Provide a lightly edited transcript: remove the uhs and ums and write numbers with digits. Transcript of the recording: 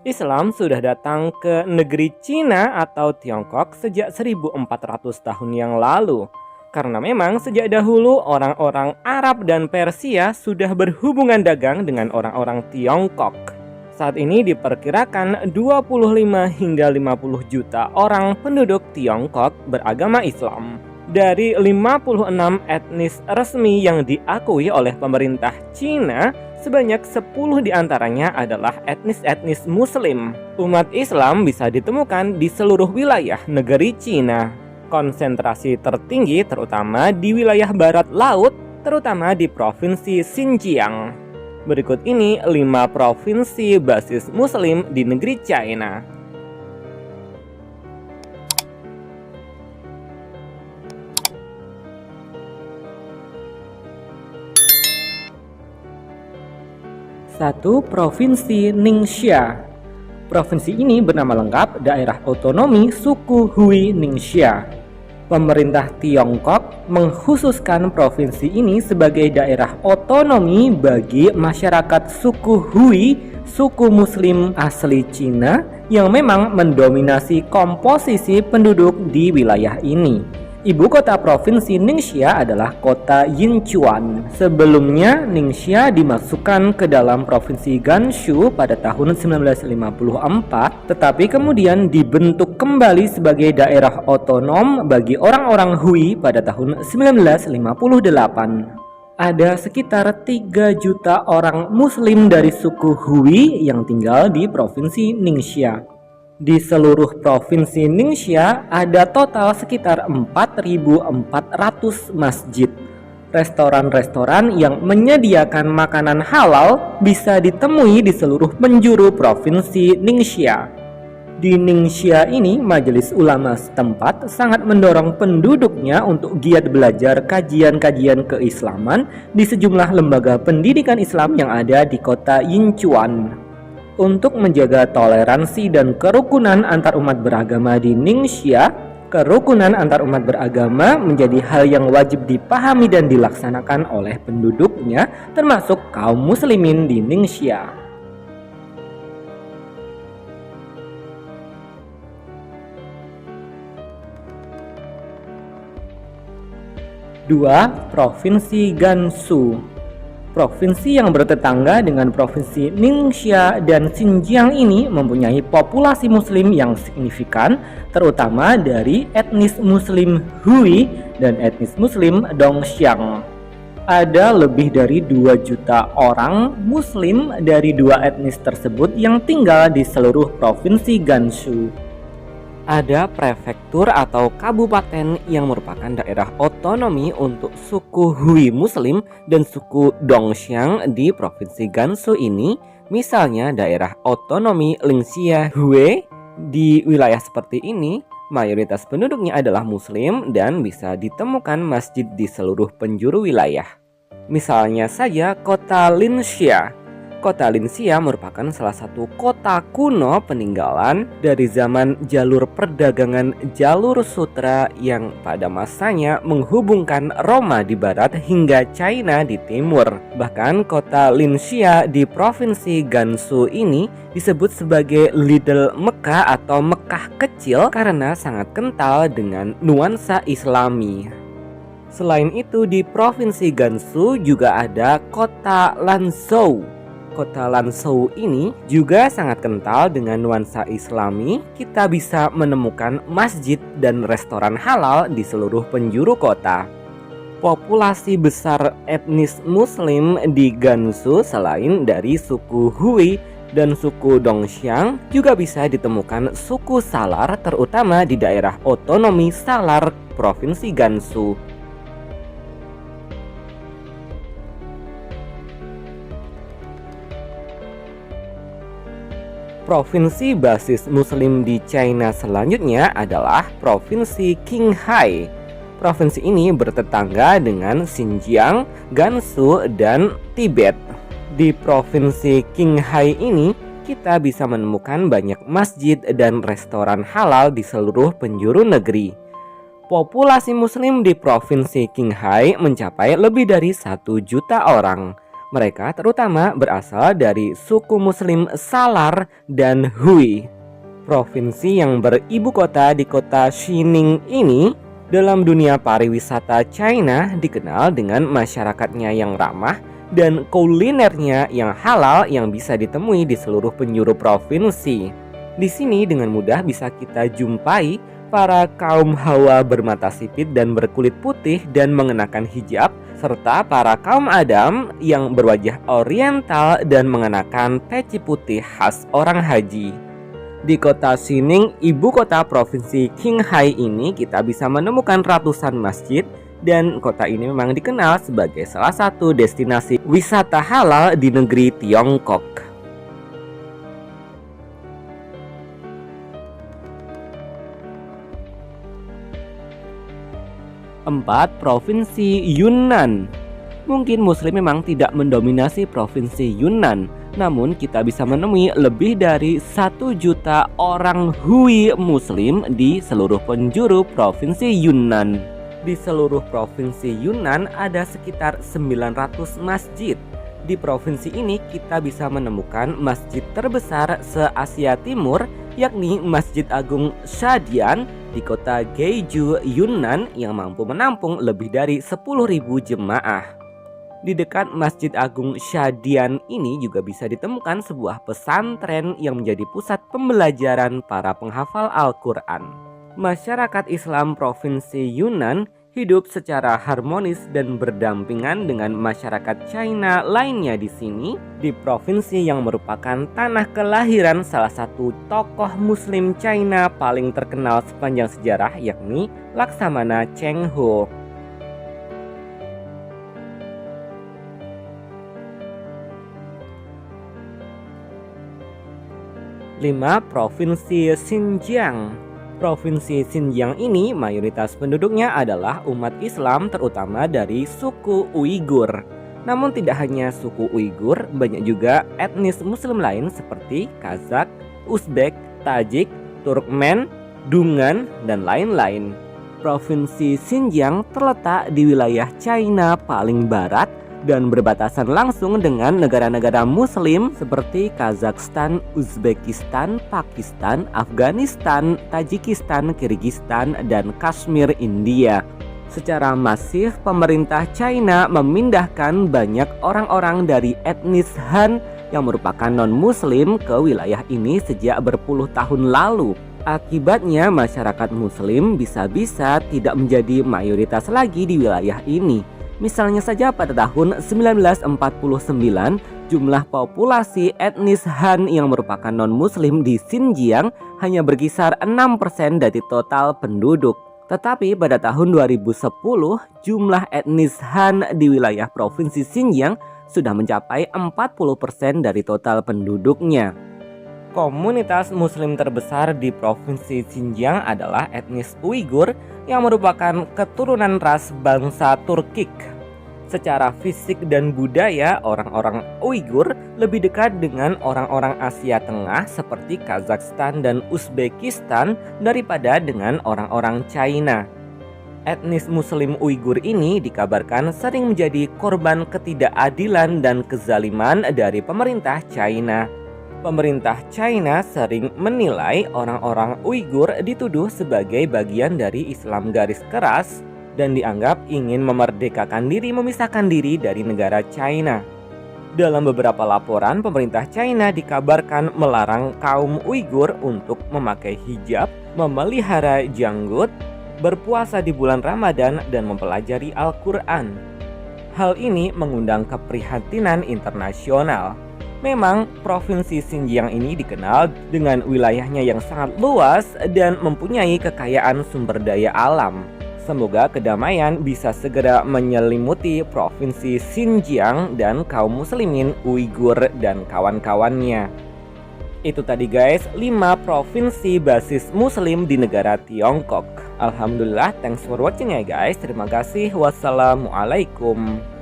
Islam sudah datang ke negeri Cina atau Tiongkok sejak 1400 tahun yang lalu. Karena memang sejak dahulu orang-orang Arab dan Persia sudah berhubungan dagang dengan orang-orang Tiongkok. Saat ini diperkirakan 25 hingga 50 juta orang penduduk Tiongkok beragama Islam. Dari 56 etnis resmi yang diakui oleh pemerintah Cina, sebanyak 10 diantaranya adalah etnis-etnis Muslim. Umat Islam bisa ditemukan di seluruh wilayah negeri Cina. Konsentrasi tertinggi terutama di wilayah barat laut, terutama di provinsi Xinjiang. Berikut ini 5 provinsi basis Muslim di negeri China. Satu, Provinsi Ningxia. Provinsi ini bernama lengkap Daerah Otonomi Suku Hui Ningxia. Pemerintah Tiongkok mengkhususkan provinsi ini sebagai daerah otonomi bagi masyarakat suku Hui, suku Muslim asli Cina yang memang mendominasi komposisi penduduk di wilayah ini. Ibu kota provinsi Ningxia adalah kota Yinchuan. Sebelumnya, Ningxia dimasukkan ke dalam provinsi Gansu pada tahun 1954, tetapi kemudian dibentuk kembali sebagai daerah otonom bagi orang-orang Hui pada tahun 1958. Ada sekitar 3 juta orang Muslim dari suku Hui yang tinggal di provinsi Ningxia. Di seluruh provinsi Ningxia ada total sekitar 4.400 masjid. Restoran-restoran yang menyediakan makanan halal bisa ditemui di seluruh penjuru provinsi Ningxia. Di Ningxia ini, majelis ulama setempat sangat mendorong penduduknya untuk giat belajar kajian-kajian keislaman di sejumlah lembaga pendidikan Islam yang ada di kota Yinchuan. Untuk menjaga toleransi dan kerukunan antar umat beragama di Ningxia, kerukunan antar umat beragama menjadi hal yang wajib dipahami dan dilaksanakan oleh penduduknya, termasuk kaum muslimin di Ningxia. Dua, Provinsi Gansu. Provinsi yang bertetangga dengan provinsi Ningxia dan Xinjiang ini mempunyai populasi muslim yang signifikan, terutama dari etnis muslim Hui dan etnis muslim Dongxiang. Ada lebih dari 2 juta orang muslim dari dua etnis tersebut yang tinggal di seluruh provinsi Gansu. Ada prefektur atau kabupaten yang merupakan daerah otonomi untuk suku Hui Muslim dan suku Dongxiang di provinsi Gansu ini. Misalnya daerah otonomi Lingxia Hui. Di wilayah seperti ini, mayoritas penduduknya adalah Muslim dan bisa ditemukan masjid di seluruh penjuru wilayah. Misalnya saja kota Linxia. Kota Linxia merupakan salah satu kota kuno peninggalan dari zaman jalur perdagangan jalur sutra yang pada masanya menghubungkan Roma di barat hingga China di timur. Bahkan kota Linxia di provinsi Gansu ini disebut sebagai Little Mekah atau Mekah kecil karena sangat kental dengan nuansa Islami. Selain itu, di provinsi Gansu juga ada kota Lanzhou. Kota Lanzhou ini juga sangat kental dengan nuansa Islami. Kita bisa menemukan masjid dan restoran halal di seluruh penjuru kota. Populasi besar etnis Muslim di Gansu selain dari suku Hui dan suku Dongxiang juga bisa ditemukan suku Salar, terutama di daerah otonomi Salar, provinsi Gansu. Provinsi basis Muslim di China selanjutnya adalah Provinsi Qinghai. Provinsi ini bertetangga dengan Xinjiang, Gansu, dan Tibet. Di Provinsi Qinghai ini, kita bisa menemukan banyak masjid dan restoran halal di seluruh penjuru negeri. Populasi Muslim di Provinsi Qinghai mencapai lebih dari 1 juta orang. Mereka terutama berasal dari suku Muslim Salar dan Hui. Provinsi yang beribu kota di kota Xining ini dalam dunia pariwisata China dikenal dengan masyarakatnya yang ramah dan kulinernya yang halal yang bisa ditemui di seluruh penjuru provinsi. Di sini dengan mudah bisa kita jumpai para kaum Hawa bermata sipit dan berkulit putih dan mengenakan hijab, serta para kaum Adam yang berwajah oriental dan mengenakan peci putih khas orang haji. Di kota Xining, ibu kota provinsi Qinghai ini, kita bisa menemukan ratusan masjid, dan kota ini memang dikenal sebagai salah satu destinasi wisata halal di negeri Tiongkok. 4. Provinsi Yunnan. Mungkin Muslim memang tidak mendominasi provinsi Yunnan, namun kita bisa menemui lebih dari 1 juta orang Hui Muslim di seluruh penjuru provinsi Yunnan. Di seluruh provinsi Yunnan ada sekitar 900 masjid. Di provinsi ini kita bisa menemukan masjid terbesar se-Asia Timur, yakni Masjid Agung Shadian di kota Jeju, Yunnan yang mampu menampung lebih dari 10.000 jemaah. Di dekat Masjid Agung Shadian ini juga bisa ditemukan sebuah pesantren yang menjadi pusat pembelajaran para penghafal Al-Quran. Masyarakat Islam Provinsi Yunnan hidup secara harmonis dan berdampingan dengan masyarakat China lainnya di sini, di provinsi yang merupakan tanah kelahiran salah satu tokoh Muslim China paling terkenal sepanjang sejarah, yakni Laksamana Cheng Ho. Lima, Provinsi Xinjiang. Provinsi Xinjiang ini mayoritas penduduknya adalah umat Islam, terutama dari suku Uighur. Namun tidak hanya suku Uighur, banyak juga etnis Muslim lain seperti Kazakh, Uzbek, Tajik, Turkmen, Dungan, dan lain-lain. Provinsi Xinjiang terletak di wilayah China paling barat dan berbatasan langsung dengan negara-negara Muslim seperti Kazakhstan, Uzbekistan, Pakistan, Afghanistan, Tajikistan, Kirgistan, dan Kashmir, India. Secara masif, pemerintah China memindahkan banyak orang-orang dari etnis Han yang merupakan non-Muslim ke wilayah ini sejak berpuluh tahun lalu. Akibatnya, masyarakat Muslim bisa-bisa tidak menjadi mayoritas lagi di wilayah ini. Misalnya saja pada tahun 1949, jumlah populasi etnis Han yang merupakan non-Muslim di Xinjiang hanya berkisar 6% dari total penduduk. Tetapi pada tahun 2010, jumlah etnis Han di wilayah provinsi Xinjiang sudah mencapai 40% dari total penduduknya. Komunitas Muslim terbesar di provinsi Xinjiang adalah etnis Uighur yang merupakan keturunan ras bangsa Turkik. Secara fisik dan budaya, orang-orang Uighur lebih dekat dengan orang-orang Asia Tengah seperti Kazakhstan dan Uzbekistan daripada dengan orang-orang China. Etnis Muslim Uighur ini dikabarkan sering menjadi korban ketidakadilan dan kezaliman dari pemerintah China. Pemerintah China sering menilai orang-orang Uighur dituduh sebagai bagian dari Islam garis keras dan dianggap ingin memerdekakan diri, memisahkan diri dari negara China. Dalam beberapa laporan, pemerintah China dikabarkan melarang kaum Uighur untuk memakai hijab, memelihara janggut, berpuasa di bulan Ramadan, dan mempelajari Al-Quran. Hal ini mengundang keprihatinan internasional. Memang provinsi Xinjiang ini dikenal dengan wilayahnya yang sangat luas dan mempunyai kekayaan sumber daya alam. Semoga kedamaian bisa segera menyelimuti provinsi Xinjiang dan kaum muslimin Uighur dan kawan-kawannya. Itu tadi guys, 5 provinsi basis muslim di negara Tiongkok. Alhamdulillah, thanks for watching ya guys. Terima kasih. Wassalamualaikum.